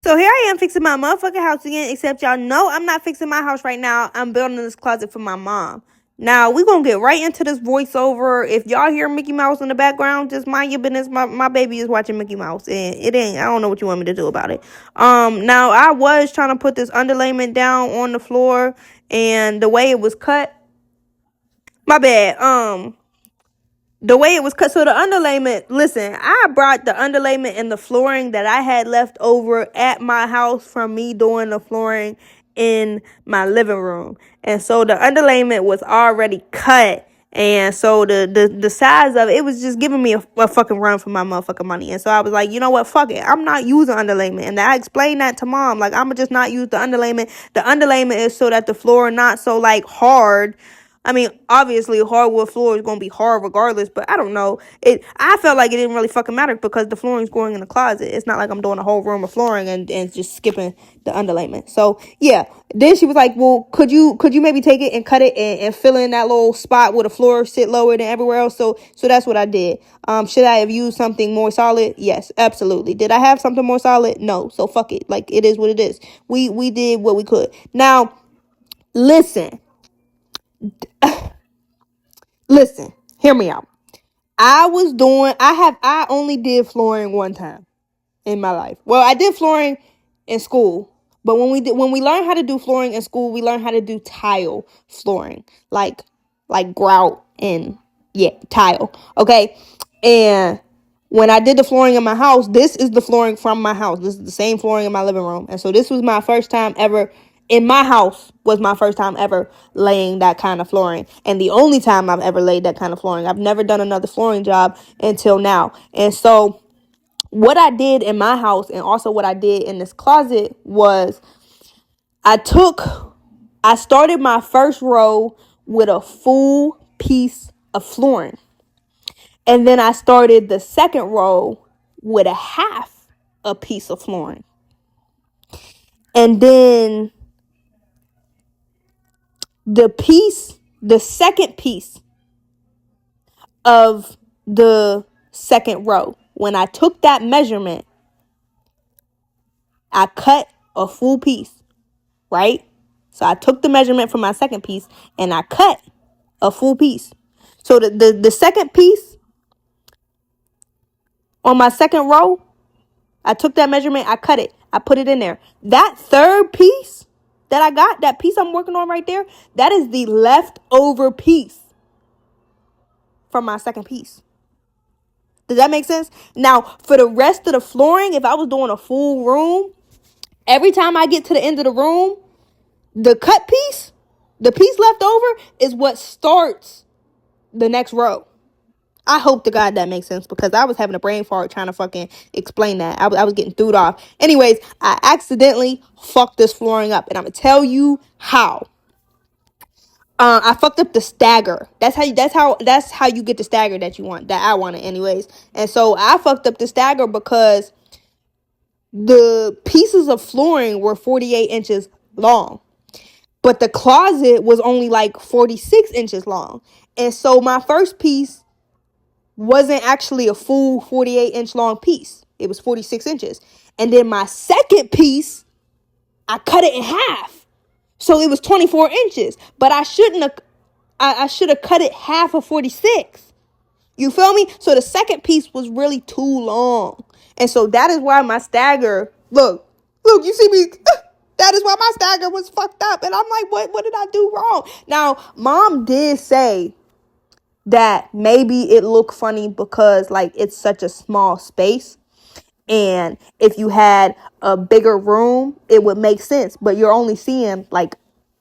So here I am fixing my motherfucking house again, except y'all know I'm not fixing my house right now. I'm building this closet for my mom. Now, we're going to get right into this voiceover. If y'all hear Mickey Mouse in the background, just mind your business. My baby is watching Mickey Mouse, and it ain't, I don't know what you want me to do about it. Now, I was trying to put this underlayment down on the floor, and the way it was cut, my bad, the way it was cut, so the underlayment, listen, I brought the underlayment and the flooring that I had left over at my house from me doing the flooring in my living room. And so the underlayment was already cut. And so the size of it, it was just giving me a fucking run for my motherfucking money. And so I was like, you know what, fuck it. I'm not using underlayment. And I explained that to mom. Like, I'm going to just not use the underlayment. The underlayment is so that the floor not so, like, hard. I mean, obviously, hardwood floor is going to be hard regardless, but I don't know. I felt like it didn't really fucking matter because the flooring's going in the closet. It's not like I'm doing a whole room of flooring and just skipping the underlayment. So, yeah. Then she was like, well, could you maybe take it and cut it and fill in that little spot where the floor sit lower than everywhere else? So that's what I did. Should I have used something more solid? Yes, absolutely. Did I have something more solid? No. So, fuck it. Like, it is what it is. We did what we could. Now, listen, hear me out. I only did flooring one time in my life. Well, I did flooring in school, but when we learned how to do flooring in school, we learned how to do tile flooring, like grout and tile. Okay. And when I did the flooring in my house, this is the flooring from my house. This is the same flooring in my living room. And so this was my first time ever in my house, was my first time ever laying that kind of flooring. And the only time I've ever laid that kind of flooring. I've never done another flooring job until now. And so what I did in my house and also what I did in this closet was I started my first row with a full piece of flooring. And then I started the second row with a half a piece of flooring. And then the second piece of the second row, when I took that measurement, I cut a full piece, right? So I took the measurement from my second piece and I cut a full piece. So the second piece on my second row, I took that measurement, I cut it, I put it in there. That third piece that I got, that piece I'm working on right there, that is the leftover piece from my second piece. Does that make sense? Now, for the rest of the flooring, if I was doing a full room, every time I get to the end of the room, the cut piece, the piece left over is what starts the next row. I hope to God that makes sense because I was having a brain fart trying to fucking explain that. I was getting thrown off. Anyways, I accidentally fucked this flooring up, and I'm gonna tell you how. I fucked up the stagger. That's how you get the stagger that you want, that I wanted anyways. And so I fucked up the stagger because the pieces of flooring were 48 inches long, but the closet was only like 46 inches long. And so my first piece wasn't actually a full 48-inch long piece. It was 46 inches. And then my second piece, I cut it in half. So it was 24 inches. But I should have cut it half of 46. You feel me? So the second piece was really too long. And so that is why my stagger, look, you see me? That is why my stagger was fucked up. And I'm like, what did I do wrong? Now, mom did say that maybe it looked funny because like it's such a small space, and if you had a bigger room it would make sense, but you're only seeing like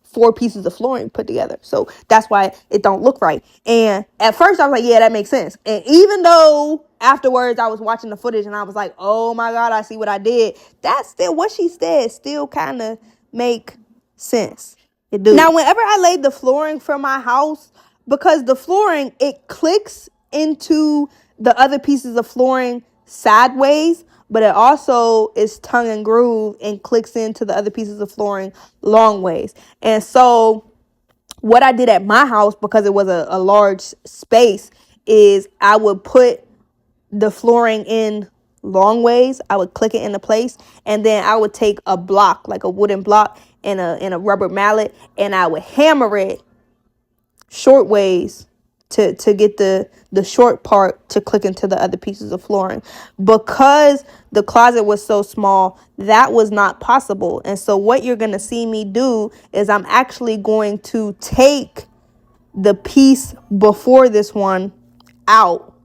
4 pieces of flooring put together, so that's why it don't look right. And at first I was like, yeah, that makes sense. And even though afterwards I was watching the footage and I was like, oh my God, I see what I did, that's still what she said still kind of make sense. It do. Now whenever I laid the flooring for my house, because the flooring, it clicks into the other pieces of flooring sideways, but it also is tongue and groove and clicks into the other pieces of flooring long ways. And so what I did at my house, because it was a large space, is I would put the flooring in long ways. I would click it into place, and then I would take a block, like a wooden block, and a rubber mallet, and I would hammer it short ways to get the short part to click into the other pieces of flooring. Because the closet was so small, that was not possible. And so what you're going to see me do is I'm actually going to take the piece before this one out,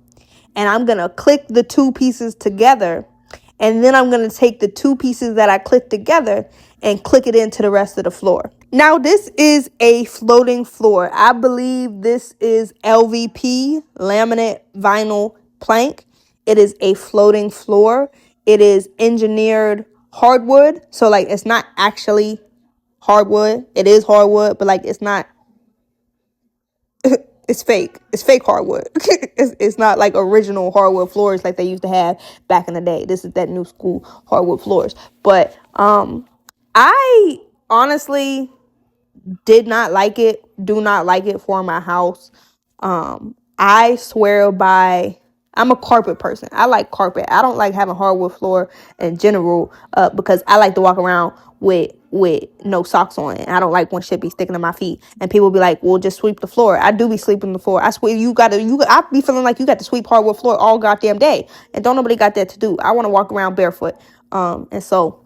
and I'm going to click the two pieces together, and then I'm going to take the two pieces that I clicked together and click it into the rest of the floor. Now, this is a floating floor. I believe this is LVP, laminate vinyl plank. It is a floating floor. It is engineered hardwood. So, like, it's not actually hardwood. It is hardwood, but, like, it's not. It's fake. It's fake hardwood. It's not like original hardwood floors like they used to have back in the day. This is that new school hardwood floors. But I honestly did not like it, do not like it for my house. I swear by, I'm a carpet person. I like carpet. I don't like having hardwood floor in general, because I like to walk around with no socks on. I don't like when shit be sticking to my feet. And people be like, well, just sweep the floor. I do be sweeping the floor. I swear I be feeling like you got to sweep hardwood floor all goddamn day. And don't nobody got that to do. I want to walk around barefoot. And so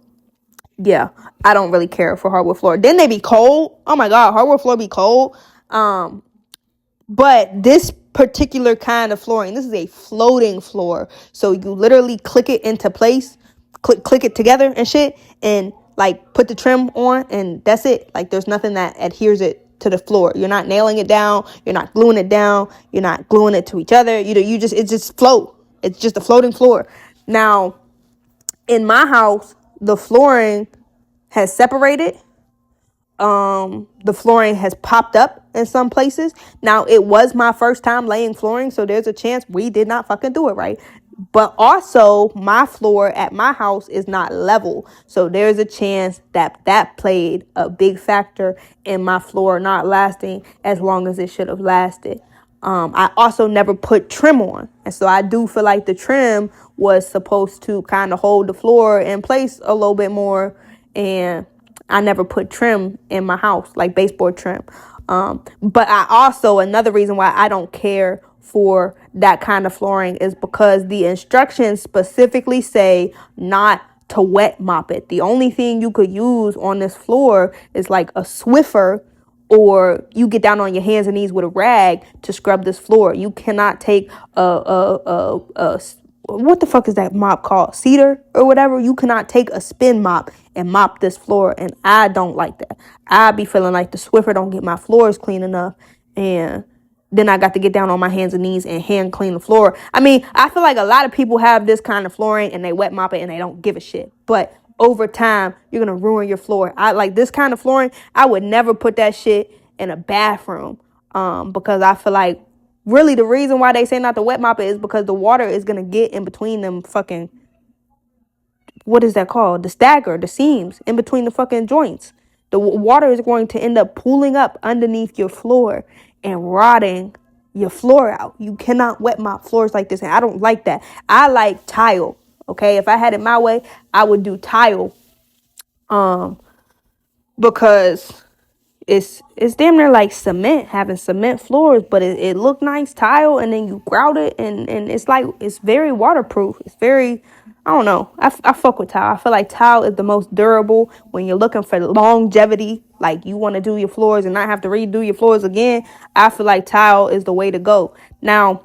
yeah, I don't really care for hardwood floor. Then they be cold. Oh my God, hardwood floor be cold. But this particular kind of flooring, this is a floating floor. So you literally click it into place, click it together and shit, and like put the trim on, and that's it. Like there's nothing that adheres it to the floor. You're not nailing it down. You're not gluing it down. You're not gluing it to each other. It just float. It's just a floating floor. Now, in my house, the flooring has separated. The flooring has popped up in some places. Now, it was my first time laying flooring, so there's a chance we did not fucking do it right. But also, my floor at my house is not level, so there's a chance that played a big factor in my floor not lasting as long as it should have lasted. I also never put trim on, and so I do feel like the trim was supposed to kind of hold the floor in place a little bit more, and I never put trim in my house, like baseboard trim. But another reason why I don't care for that kind of flooring is because the instructions specifically say not to wet mop it. The only thing you could use on this floor is like a Swiffer, or you get down on your hands and knees with a rag to scrub this floor. You cannot take a what the fuck is that mop called? Cedar or whatever. You cannot take a spin mop and mop this floor. And I don't like that. I be feeling like the Swiffer don't get my floors clean enough. And then I got to get down on my hands and knees and hand clean the floor. I mean, I feel like a lot of people have this kind of flooring and they wet mop it and they don't give a shit. But over time, you're going to ruin your floor. I like this kind of flooring. I would never put that shit in a bathroom. Because I feel like really the reason why they say not to wet mop it is because the water is going to get in between them fucking, what is that called? The seams in between the fucking joints. The water is going to end up pooling up underneath your floor and rotting your floor out. You cannot wet mop floors like this. And I don't like that. I like tile. Okay. If I had it my way, I would do tile. Because it's damn near like cement, having cement floors, but it look nice tile, and then you grout it, and it's like, it's very waterproof. It's very, I don't know. I fuck with tile. I feel like tile is the most durable when you're looking for longevity. Like you want to do your floors and not have to redo your floors again. I feel like tile is the way to go. Now,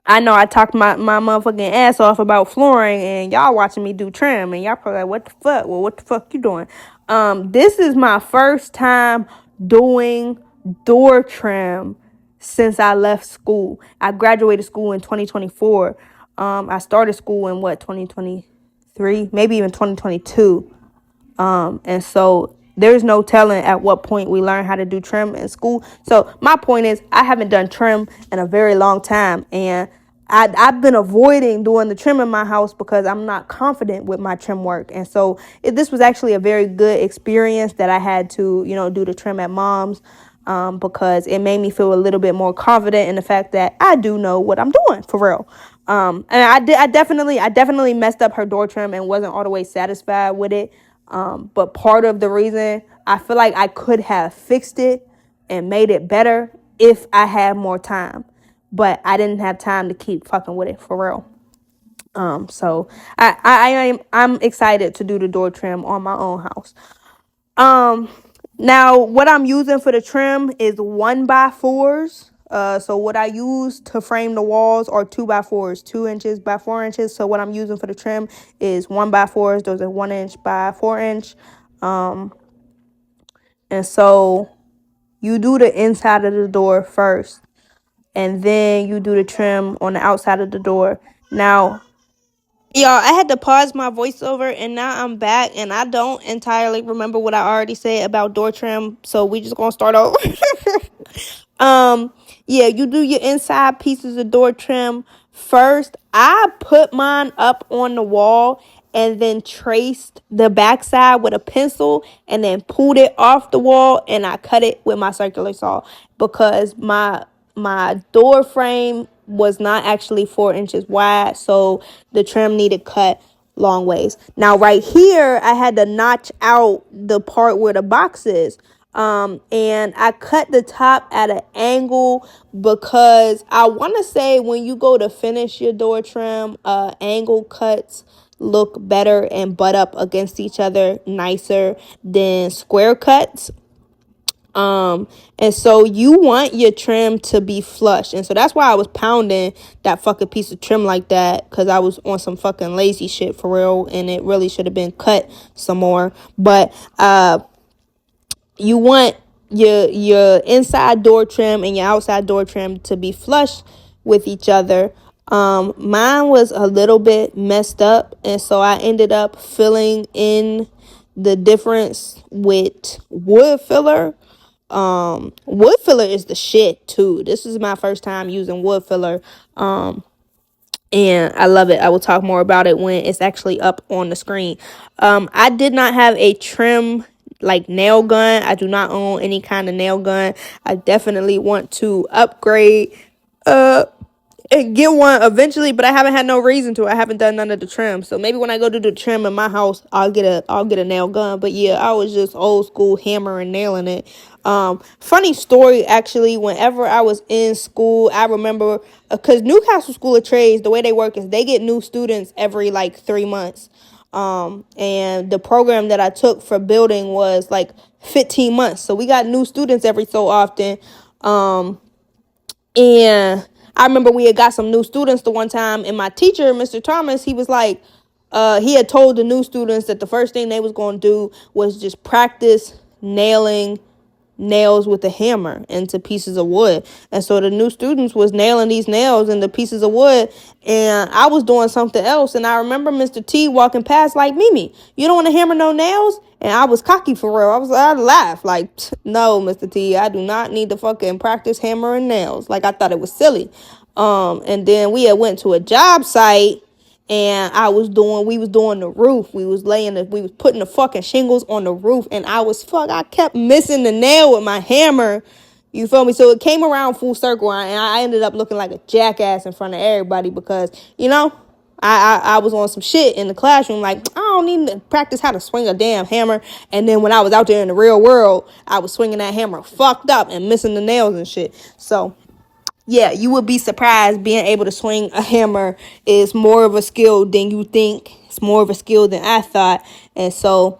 I know I talked my motherfucking ass off about flooring, and y'all watching me do trim, and y'all probably like, what the fuck? Well, what the fuck you doing? This is my first time doing door trim since I left school. I graduated school in 2024. I started school in 2023, maybe even 2022. And so there's no telling at what point we learn how to do trim in school. So my point is, I haven't done trim in a very long time, and I've been avoiding doing the trim in my house because I'm not confident with my trim work. And so this was actually a very good experience that I had to, do the trim at mom's, because it made me feel a little bit more confident in the fact that I do know what I'm doing for real. And I definitely messed up her door trim and wasn't all the way satisfied with it. But part of the reason I feel like I could have fixed it and made it better if I had more time, but I didn't have time to keep fucking with it for real. So I'm excited to do the door trim on my own house. Um, Now what I'm using for the trim is 1x4s. So what I use to frame the walls are 2x4s, 2 inches by 4 inches. So what I'm using for the trim is 1x4s. Those are 1 inch by 4 inch. And so you do the inside of the door first, and then you do the trim on the outside of the door. Now, y'all, I had to pause my voiceover and now I'm back and I don't entirely remember what I already said about door trim. So we just gonna start over. Um, yeah, you do your inside pieces of door trim first. I put mine up on the wall and then traced the backside with a pencil and then pulled it off the wall and I cut it with my circular saw because my door frame was not actually 4 inches wide, so the trim needed cut long ways. Now right here, I had to notch out the part where the box is. And I cut the top at an angle because I want to say when you go to finish your door trim, angle cuts look better and butt up against each other nicer than square cuts. And so you want your trim to be flush. And so that's why I was pounding that fucking piece of trim like that, because I was on some fucking lazy shit for real, and it really should have been cut some more. But you want your inside door trim and your outside door trim to be flush with each other. Mine was a little bit messed up, and so I ended up filling in the difference with wood filler. Wood filler is the shit too. This is my first time using wood filler. And I love it. I will talk more about it when it's actually up on the screen. I did not have a trim like nail gun. I do not own any kind of nail gun. I definitely want to upgrade and get one eventually, but I haven't had no reason to. I haven't done none of the trim. So maybe when I go to the trim in my house, I'll get a nail gun. But yeah, I was just old school hammering, nailing it. Funny story, actually, whenever I was in school, I remember, because Newcastle School of Trades, the way they work is they get new students every like 3 months. And the program that I took for building was like 15 months. So we got new students every so often. And I remember we had got some new students the one time, and my teacher, Mr. Thomas, he was like, he had told the new students that the first thing they was going to do was just practice nailing nails with a hammer into pieces of wood. And so the new students was nailing these nails into pieces of wood, and I was doing something else. And I remember Mr. T walking past like, Mimi, you don't want to hammer no nails? And I was cocky for real. I laughed like, no, Mr. T, I do not need to fucking practice hammering nails. Like, I thought it was silly. And then we had went to a job site, and we was doing the roof. We was putting the fucking shingles on the roof, and I kept missing the nail with my hammer. You feel me? So it came around full circle, and I ended up looking like a jackass in front of everybody because, I was on some shit in the classroom. Like, I don't need to practice how to swing a damn hammer. And then when I was out there in the real world, I was swinging that hammer fucked up and missing the nails and shit. So yeah, you would be surprised. Being able to swing a hammer is more of a skill than you think. It's more of a skill than I thought. And so,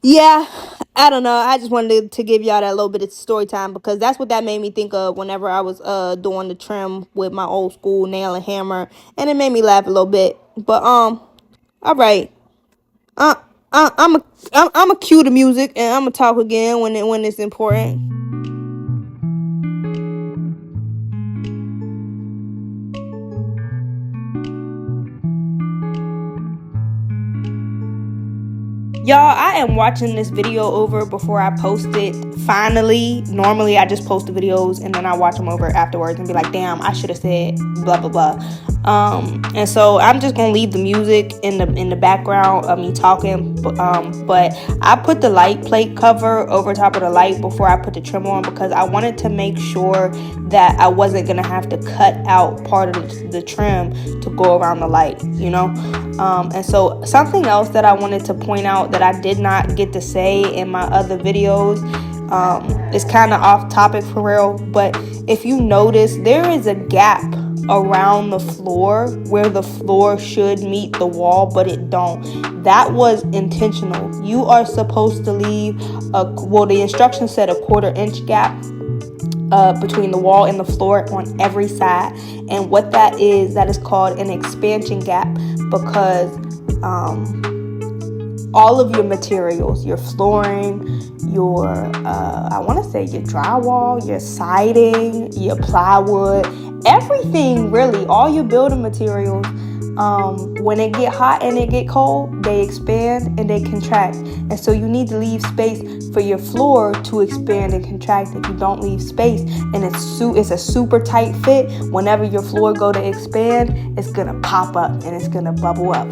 yeah, I don't know. I just wanted to give y'all that little bit of story time because that's what that made me think of whenever I was doing the trim with my old school nail and hammer. And it made me laugh a little bit. But, all right. Uh, I'm a cue the music and I'm going to talk again when it's important. Y'all, I am watching this video over before I post it. Finally, normally I just post the videos and then I watch them over afterwards and be like, damn, I should have said blah, blah, blah. And so I'm just gonna leave the music in the background of me talking. But I put the light plate cover over top of the light before I put the trim on, because I wanted to make sure that I wasn't gonna have to cut out part of the trim to go around the light, and so something else that I wanted to point out that I did not get to say in my other videos, is kind of off topic for real, but if you notice, there is a gap around the floor where the floor should meet the wall, but it don't. That was intentional. You are supposed to leave the instructions said a 1/4 inch gap between the wall and the floor on every side. And what that is called an expansion gap, because all of your materials, your flooring, your I want to say your drywall, your siding, your plywood, everything really, all your building materials, when it get hot and it get cold, they expand and they contract. And so you need to leave space for your floor to expand and contract. If you don't leave space and it's a super tight fit, whenever your floor go to expand, it's gonna pop up and it's gonna bubble up.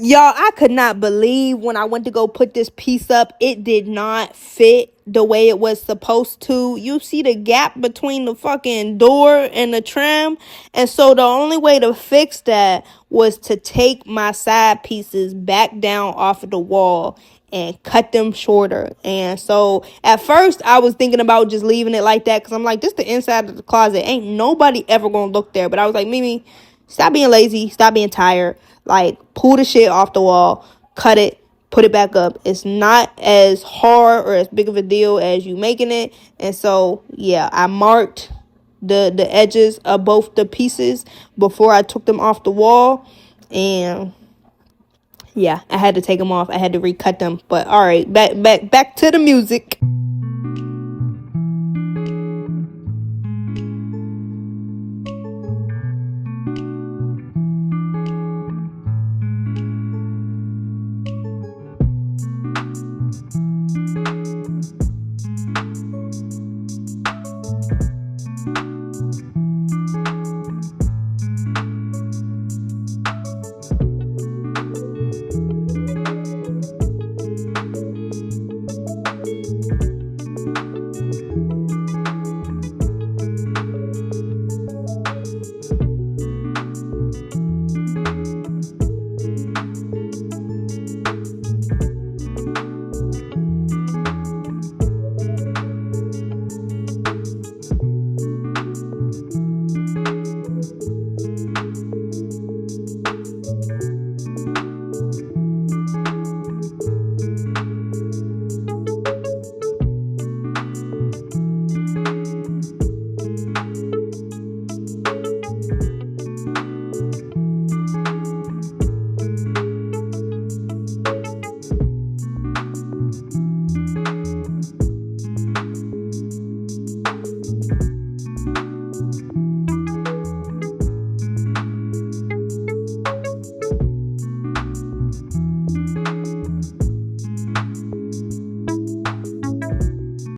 Y'all, I could not believe when I went to go put this piece up, it did not fit the way it was supposed to. You see the gap between the fucking door and the trim? And so the only way to fix that was to take my side pieces back down off of the wall and cut them shorter. And so at first I was thinking about just leaving it like that, because I'm like, this the inside of the closet. Ain't nobody ever gonna look there. But I was like, Mimi, stop being lazy. Stop being tired. Like, pull the shit off the wall, cut it, put it back up. It's not as hard or as big of a deal as you making it. And so, yeah, I marked the edges of both the pieces before I took them off the wall. And yeah, I had to take them off. I had to recut them. But all right, back to the music.